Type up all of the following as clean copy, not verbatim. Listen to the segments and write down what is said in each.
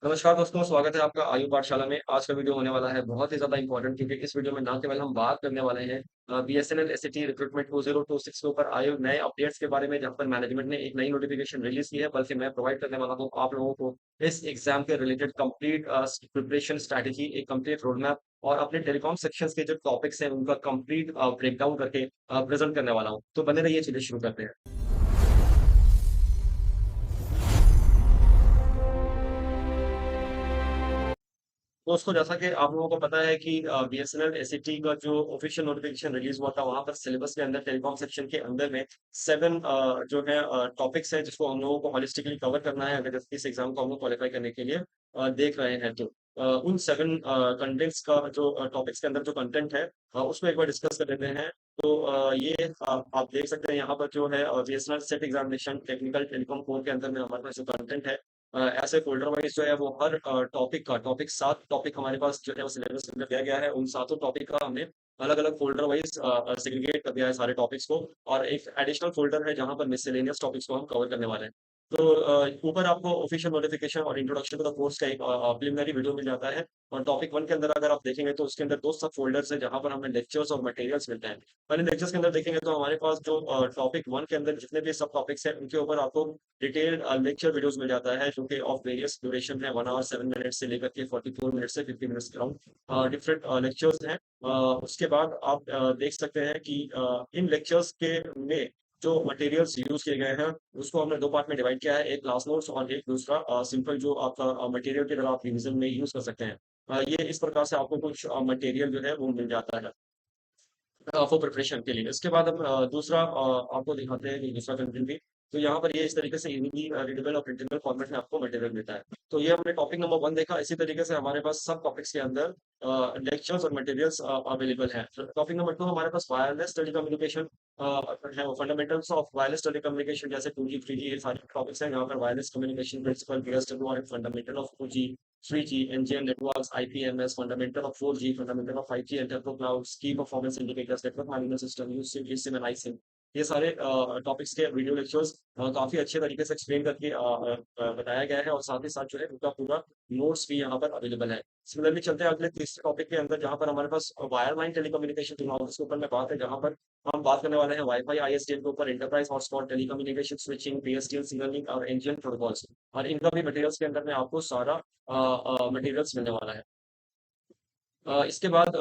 नमस्कार दोस्तों, स्वागत है आपका आयु पाठशाला में। आज का वीडियो होने वाला है बहुत ही ज़्यादा इम्पोर्टेंट क्योंकि इस वीडियो में ना केवल हम बात करने वाले हैं बीएसएनएल एसईटी रिक्रूटमेंट 2026 के ऊपर आए हुए नए अपडेट्स के बारे में, जहाँ पर मैनेजमेंट ने एक नई नोटिफिकेशन रिलीज़ की है, बल्कि मैं प्रोवाइड करने वाला हूँ आप लोगों को इस एग्ज़ाम के रिलेटेड कंप्लीट प्रिपरेशन स्ट्रैटेजी, एक कंप्लीट रोड मैप और अपने टेलीकॉम सेक्शंस के जो टॉपिक्स हैं, उनका कंप्लीट ब्रेकडाउन करके प्रेज़ेंट करने वाला हूँ। तो बने रहिए, चलिए शुरू करते हैं। दोस्तों, जैसा कि आप लोगों को पता है कि बीएसएनएल एसईटी का जो ऑफिशियल नोटिफिकेशन रिलीज हुआ था, वहां पर सिलेबस के अंदर टेलीकॉम सेक्शन के अंदर में 7 जो है टॉपिक्स हैं जिसको हम लोगों को हॉलिस्टिकली कवर करना है अगर इस एग्जाम को हम लोग क्वालिफाई करने के लिए देख रहे हैं तो उन 7 कंटेंट्स का जो टॉपिक्स के अंदर जो कंटेंट है उसको एक बार डिस्कस कर लेते हैं। तो ये आप देख सकते हैं यहाँ पर जो है BSNL set examination technical telecom core के अंदर में हमारे पास जो कंटेंट है ऐसे फ़ोल्डर वाइज़ जो है वो हर टॉपिक 7 टॉपिक हमारे पास जो है वो सिलेबस के अंदर दिया गया है। उन सातों टॉपिक का हमने अलग-अलग फ़ोल्डर वाइज़ सेग्रीगेट कर दिया है सारे टॉपिक्स को, और एक एडिशनल फ़ोल्डर है जहाँ पर मिससेलेनियस टॉपिक्स को हम कवर करने वाले हैं। तो ऊपर आपको ऑफिशियल नोटिफ़िकेशन और इंट्रोडक्शन टू द कोर्स का एक प्रिलिमिनरी वीडियो मिल जाता है, और टॉपिक 1 के अंदर अगर आप देखेंगे तो उसके अंदर 2 सब फ़ोल्डर्स हैं जहाँ पर हमें लेक्चर्स और मटेरियल्स मिलते हैं। पहले लेक्चर्स के अंदर देखेंगे तो हमारे पास जो टॉपिक 1 के अंदर जितने भी सब टॉपिक्स हैं उनके ऊपर आपको डिटेल्ड लेक्चर वीडियोस मिल जाता है, जो कि ऑफ वेरियस ड्यूरेशन है, 1 आवर 7 मिनट से लेकर के 44 मिनट से 50 मिनट्स के अराउंड डिफरेंट लेक्चर्स हैं। उसके बाद आप देख सकते हैं कि इन लेक्चर्स के में जो मटेरियल्स यूज किए गए हैं उसको हमने दो पार्ट में डिवाइड किया है, एक क्लास नोट्स और एक दूसरा सिंपल जो आपका मटेरियल की तरह आप रिविजन में यूज कर सकते हैं। ये इस प्रकार से आपको कुछ मटेरियल जो है वो मिल जाता है फॉर प्रिपरेशन के लिए। इसके बाद हम दूसरा आपको दिखाते हैं कि दूसरा कंटेंट भी। तो यहाँ पर ये इस तरीके से इजीली रीडेबल और प्रिंटेबल फॉर्मेट में आपको मटेरियल मिलता है। तो ये हमने टॉपिक नंबर 1 देखा। इसी तरीके से हमारे पास सब टॉपिक्स के अंदर लेक्चर्स और मटेरियल्स अवेलेबल हैं। टॉपिक नंबर 2 हमारे पास वायरलेस टेलीकम्युनिकेशन है, फंडामेंटल्स ऑफ वायरलेस टेलीकम्युनिकेशन, जैसे 2G 3G, ये सारे टॉपिक्स हैं जहाँ पर wireless communication principle, BSW, fundamental of 2G 3G, NGN networks, IPMS, fundamental of 4G, fundamental of 5G, and telco clouds, key performance indicators, network management system, USIM, eSIM and iSIM। ये सारे topics के video lectures काफी अच्छे तरीके से explain करके बताया गया है, और साथ ही साथ जो है उनका पूरा नोट्स भी यहाँ पर अवेलेबल है। सिमिलरली चलते हैं अगले तीसरे टॉपिक के अंदर, जहाँ पर हमारे पास वायर लाइन टेलीकम्युनिकेशन टेक्नोलॉजी के ऊपर में बात है, जहाँ पर हम बात करने वाले हैं वाईफाई आईएसडीएन के ऊपर, enterprise hotspot telecommunication switching, PSTN signal link और एनजीएन प्रोटोकॉल्स। और इनका भी मटेरियल्स के अंदर में आपको सारा मटेरियल्स मिलने वाला है। इसके बाद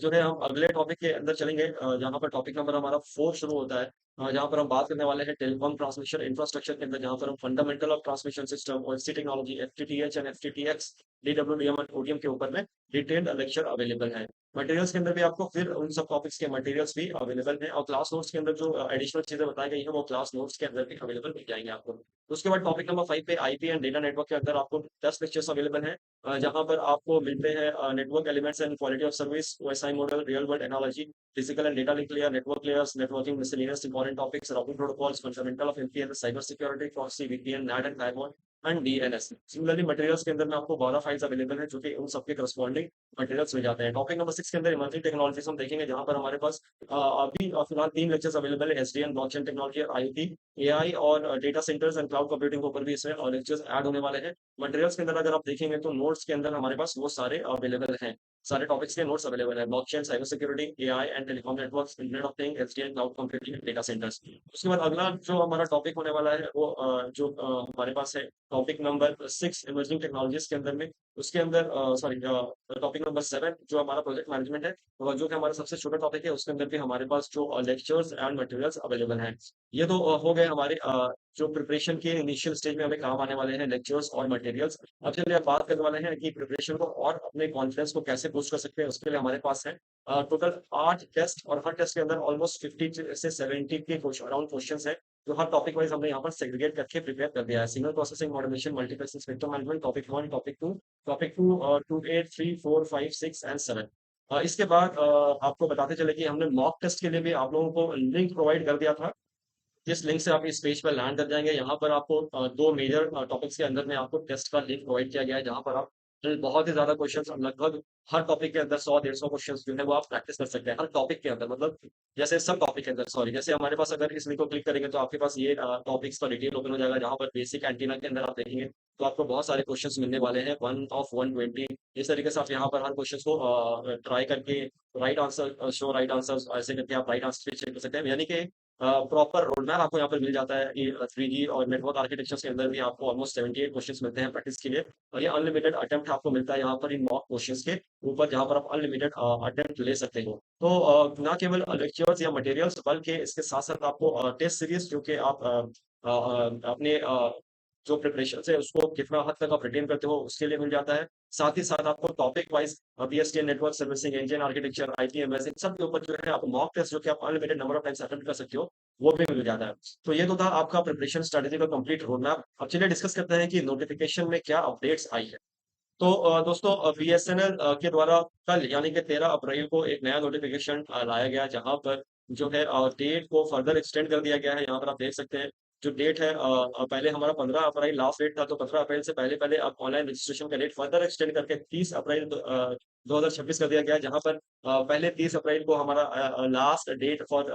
जो है हम अगले टॉपिक के अंदर चलेंगे, जहाँ पर टॉपिक नंबर हमारा 4 शुरू होता है। जहाँ पर हम बात करने वाले हैं टेलीकॉम ट्रांसमिशन इंफ्रास्ट्रक्चर के अंदर, जहाँ पर हम fundamental of transmission system, OSC technology, FTTH and FTTX, DWDM and ODM के ऊपर में डिटेल्ड लेक्चर अवेलेबल है। मटेरियल्स के अंदर भी आपको फिर उन सब टॉपिक्स के मटेरियल्स भी अवेलेबल हैं, और क्लास नोट्स के अंदर जो एडिशनल चीजें बताई गई हैं वो क्लास नोट्स के अंदर भी अवेलेबल मिल जाएंगे आपको। उसके बाद टॉपिक नंबर 5 पे आईपी एंड डेटा नेटवर्क के अंदर आपको 10 लेक्चर्स अवेलेबल हैं, जहाँ पर आपको मिलते हैं network elements and quality of service, OSI model, real world analogy, physical and data link layer, network layers, networking miscellaneous important topics, routing protocols, fundamental of MPNS, cyber security, proxy, VPN, NAT and firewall and DNS. Similarly materials के अंदर में आपको 12 files available हैं, जो कि उन सबके corresponding materials मिल जाते हैं। टॉपिक नंबर 6 के अंदर इमर्जिंग टेक्नोलॉजीज हम देखेंगे, जहाँ पर हमारे पास अभी फिलहाल 3 लेक्चर्स अवेलेबल है, एसडीएन, ब्लॉकचेन टेक्नोलॉजी और आईओटी, एआई और data centres and cloud computing के ऊपर भी इसमें लेक्चर्स ऐड होने वाले हैं। मटेरियल्स के अंदर अगर आप देखेंगे तो नोट्स के अंदर हमारे पास वो सारे अवेलेबल हैं, सारे टॉपिक्स के नोट्स अवेलेबल है, blockchain, cyber security, AI and telecom networks, internet of things, SDN, cloud computing, data centres. उसके बाद अगला जो हमारा टॉपिक होने वाला है वो जो हमारे पास है टॉपिक नंबर 6 इमर्जिंग टेक्नोलॉजीज के अंदर में। उसके अंदर सॉरी टॉपिक नंबर 7 जो हमारा प्रोजेक्ट मैनेजमेंट है, और जो कि हमारा सबसे छोटा टॉपिक है, उसके अंदर भी हमारे पास जो लेक्चर्स एंड मटेरियल्स अवेलेबल हैं। ये तो हो गए हमारे जो प्रिपरेशन के इनिशियल स्टेज में हमें काम आने वाले हैं लेक्चर्स और मटेरियल्स। अब चलिए आप बात करने वाले हैं कि प्रिपरेशन को और अपने कॉन्फिडेंस को कैसे बूस्ट कर सकते हैं। उसके लिए हमारे पास है टोटल 8 टेस्ट, और हर टेस्ट के अंदर ऑलमोस्ट 50 से 70 के अराउंड क्वेश्चंस है, जो हर टॉपिक वाइज हमने यहाँ पर सेग्रीगेट करके प्रिपेयर कर दिया है। Signal processing modulation, multiplexing, spectrum management, topic 1, topic 2, 2, 8, 3, 4, 5, 6 and 7। इसके बाद आपको बताते चले कि हमने मॉक टेस्ट के लिए भी आप लोगों को लिंक प्रोवाइड कर दिया था, जिस लिंक से आप इस पेज पर लैंड कर जाएंगे। यहाँ पर आपको 2 मेजर टॉपिक्स के अंदर में आपको टेस्ट का लिंक प्रोवाइड किया गया है, जहाँ पर आप बहुत ही ज़्यादा क्वेश्चंस लगभग हर टॉपिक के अंदर 100-150 क्वेश्चंस जो है वो आप प्रैक्टिस कर सकते हैं, हर टॉपिक के अंदर मतलब जैसे सब टॉपिक के अंदर सॉरी जैसे हमारे पास अगर इस लिंक को क्लिक करेंगे तो आपके पास ये टॉपिक्स का डिटेल ओपन हो जाएगा जहाँ पर बेसिक एंटीना के अंदर आप देखेंगे तो आपको बहुत सारे क्वेश्चंस मिलने वाले हैं 1 ऑफ 120 इस तरीके से आप यहाँ पर हर क्वेश्चंस को ट्राई करके right answer show right answers ऐसे करके आप राइट आंसर चेक कर सकते हैं यानी कि प्रॉपर रोड मैप आपको यहाँ पर मिल जाता है कि 3G और नेटवर्क आर्किटेक्चर्स के अंदर भी आपको ऑलमोस्ट 78 क्वेश्चंस मिलते हैं प्रैक्टिस के लिए और ये अनलिमिटेड अटेम्प्ट आपको मिलता है यहाँ पर इन मॉक क्वेश्चंस के ऊपर जहाँ पर आप अनलिमिटेड अटेम्प्ट ले सकते हो तो ना केवल लेक्चर्स या मटेरियल्स बल्कि इसके साथ साथ आपको टेस्ट सीरीज जो कि आप अपने जो प्रिपरेशन है उसको कितना हद तक आप रिटेन करते हो उसके लिए मिल जाता है साथ ही साथ आपको topic wise BST network servicing engine architecture IPMS इन सब के ऊपर जो है आप मॉक टेस्ट जो कि आप unlimited number of times attempt कर सकते हो वो भी मिल जाता है तो ये तो था आपका प्रिपरेशन स्ट्रेटेजी का कंप्लीट रोड मैप अब चलिए डिस्कस करते हैं कि नोटिफिकेशन में क्या अपडेट्स आई है तो दोस्तों बीएसएनएल के द्वारा कल यानी कि 13 अप्रैल को एक नया नोटिफिकेशन लाया गया जहां पर जो है डेट को फर्दर एक्सटेंड कर दिया गया है यहाँ पर आप देख सकते हैं जो डेट है पहले हमारा 15 अप्रैल लास्ट डेट था तो 15 अप्रैल से पहले पहले अब ऑनलाइन रजिस्ट्रेशन का डेट फर्दर एक्सटेंड करके 30 अप्रैल 2026 कर दिया गया है जहां पर पहले 30 अप्रैल को हमारा last date for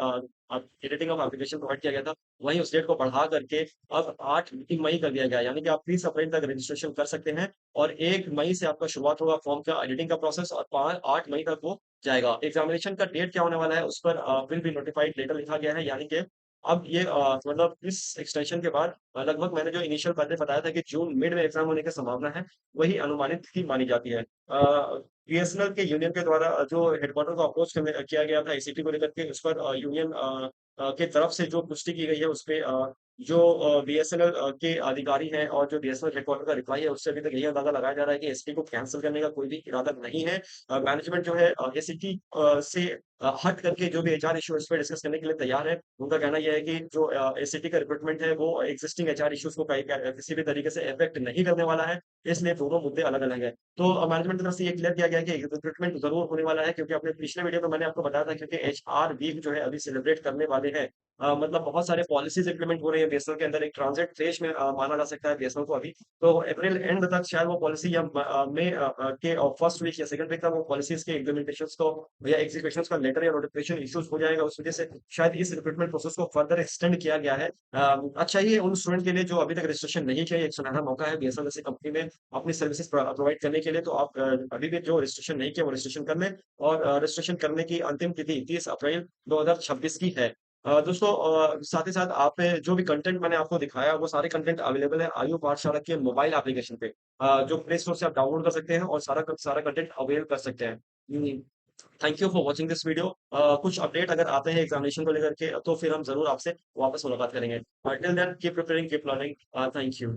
editing of application provide किया गया था वहीं उस डेट को बढ़ा करके अब 8 मई कर दिया गया है यानी कि आप 30 अप्रैल तक रजिस्ट्रेशन कर सकते हैं और 1 मई से आपका शुरुआत होगा फॉर्म का एडिटिंग का प्रोसेस और 8 मई तक वो जाएगा एग्जामिनेशन का डेट क्या होने वाला है उस पर विल बी नोटिफाइड लेटर लिखा गया है यानी कि अब ये मतलब इस एक्सटेंशन के बाद लगभग मैंने जो इनिशियल पहले बताया था कि जून मिड में एग्जाम होने की संभावना है वही अनुमानित की मानी जाती है बीएसएनएल के यूनियन के द्वारा जो हेडक्वार्टर को अप्रोच किया गया था आईसीटी को लेकर के उस पर यूनियन के तरफ से जो पुष्टि की गई है उस पे जो बीएसएनएल के अधिकारी हैं और जो बीएसएनएल हेडक्वार्टर का रिप्लाई है उससे अभी तक यही अंदाजा लगाया जा रहा है कि एसटी को कैंसिल करने का कोई भी इरादा नहीं है मैनेजमेंट जो है एसीटी से हट करके जो भी एचआर इशू इस पे डिस्कस करने के लिए तैयार है उनका कहना यह है कि जो एसीटी का रिक्रूटमेंट है वो एग्जिस्टिंग एचआर इश्यूज को किसी भी तरीके से इफेक्ट नहीं करने वाला है इसलिए दोनों मुद्दे अलग अलग है तो मैनेजमेंट की तरफ से ये क्लियर किया गया है कि रिक्रूटमेंट जरूर होने वाला है क्योंकि अपने पिछले वीडियो में मैंने आपको बताया था क्योंकि एचआर वीक जो है अभी सेलिब्रेट करने वाले हैं मतलब बहुत सारे पॉलिसीज इंप्लीमेंट हो रही है बीएसएनएल के अंदर एक ट्रांजिट फेज में माना जा सकता है बीएसएनएल को अभी तो अप्रैल एंड तक शायद वो पॉलिसी या मई के फर्स्ट वीक या सेकंड वीक तक वो पॉलिसीज के इम्प्लीमेंटेशन को या एग्जीक्यूशन का लेटर या नोटिफिकेशन इश्यूज हो जाएगा उस वजह से शायद इस रिक्रूटमेंट प्रोसेस को फर्दर एक्सटेंड किया गया है अच्छा ये उन स्टूडेंट के लिए जो अभी तक रजिस्ट्रेशन नहीं किया एक सुनहरा मौका है बीएसएनएल जैसी कंपनी में अपनी सर्विसेज प्रोवाइड करने के लिए तो आप अभी भी जो रजिस्ट्रेशन नहीं किया वो रजिस्ट्रेशन कर लें और रजिस्ट्रेशन करने की अंतिम तिथि 30 अप्रैल 2026 की है दोस्तों साथ ही साथ आप पे जो भी कंटेंट मैंने आपको दिखाया वो सारे कंटेंट अवेलेबल है आयु पाठशाला के मोबाइल एप्लीकेशन पे जो प्ले स्टोर से आप डाउनलोड कर सकते हैं और सारा कंटेंट अवेल कर सकते हैं thank you for watching this video कुछ अपडेट अगर आते हैं एग्जामिनेशन को लेकर के तो फिर हम जरूर आपसे वापस मुलाकात करेंगे till then keep preparing keep learning thank you